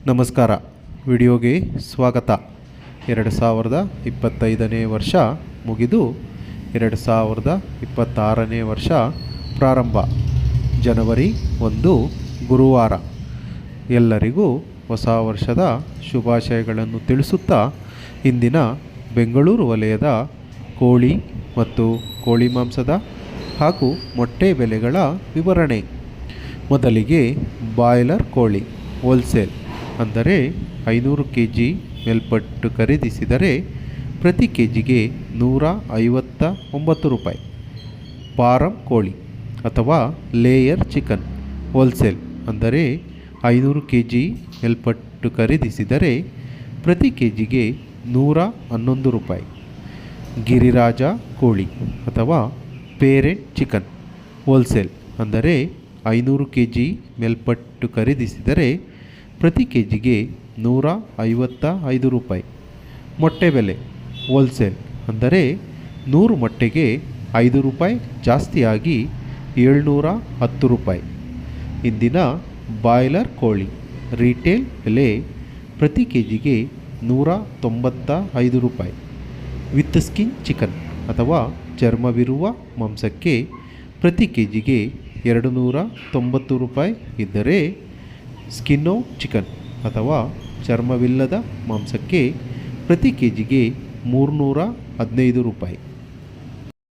ನಮಸ್ಕಾರ. ವಿಡಿಯೋಗೆ ಸ್ವಾಗತ. 2025ನೇ ವರ್ಷ ಮುಗಿದು 2026ನೇ ವರ್ಷ ಪ್ರಾರಂಭ. ಜನವರಿ 1 ಗುರುವಾರ. ಎಲ್ಲರಿಗೂ ಹೊಸ ವರ್ಷದ ಶುಭಾಶಯಗಳನ್ನು ತಿಳಿಸುತ್ತಾ ಇಂದಿನ ಬೆಂಗಳೂರು ವಲಯದ ಕೋಳಿ ಮತ್ತು ಕೋಳಿ ಮಾಂಸದ ಹಾಗೂ ಮೊಟ್ಟೆ ಬೆಲೆಗಳ ವಿವರಣೆ. ಮೊದಲಿಗೆ ಬಾಯ್ಲರ್ ಕೋಳಿ ಹೋಲ್ಸೇಲ್ ಅಂದರೆ 500 kg ಮೇಲ್ಪಟ್ಟು ಖರೀದಿಸಿದರೆ ಪ್ರತಿ ಕೆಜಿಗೆ 159 ರೂಪಾಯಿ. ಫಾರಂ ಕೋಳಿ ಅಥವಾ ಲೇಯರ್ ಚಿಕನ್ ಹೋಲ್ಸೇಲ್ ಅಂದರೆ 500 kg ಮೇಲ್ಪಟ್ಟು ಖರೀದಿಸಿದರೆ ಪ್ರತಿ ಕೆಜಿಗೆ 111 ರೂಪಾಯಿ. ಗಿರಿರಾಜ ಕೋಳಿ ಅಥವಾ ಪೇರೆಂಟ್ ಚಿಕನ್ ಹೋಲ್ಸೇಲ್ ಅಂದರೆ 500 kg ಮೇಲ್ಪಟ್ಟು ಖರೀದಿಸಿದರೆ ಪ್ರತಿ ಕೆಜಿಗೆ 155 ರೂಪಾಯಿ. ಮೊಟ್ಟೆ ಬೆಲೆ ಹೋಲ್ಸೇಲ್ ಅಂದರೆ 100 ಮೊಟ್ಟೆಗೆ 5 ರೂಪಾಯಿ ಜಾಸ್ತಿಯಾಗಿ 710 ರೂಪಾಯಿ. ಇಂದಿನ ಬಾಯ್ಲರ್ ಕೋಳಿ ರಿಟೇಲ್ ಬೆಲೆ ಪ್ರತಿ ಕೆಜಿಗೆ 195 ರೂಪಾಯಿ. ವಿತ್ ಸ್ಕಿನ್ ಚಿಕನ್ ಅಥವಾ ಚರ್ಮವಿರುವ ಮಾಂಸಕ್ಕೆ ಪ್ರತಿ ಕೆಜಿಗೆ 290 ರೂಪಾಯಿ ಇದ್ದರೆ ಸ್ಕಿನ್ನೋ ಚಿಕನ್ ಅಥವಾ ಚರ್ಮವಿಲ್ಲದ ಮಾಂಸಕ್ಕೆ ಪ್ರತಿ ಕೆಜಿಗೆ 315 ರೂಪಾಯಿ.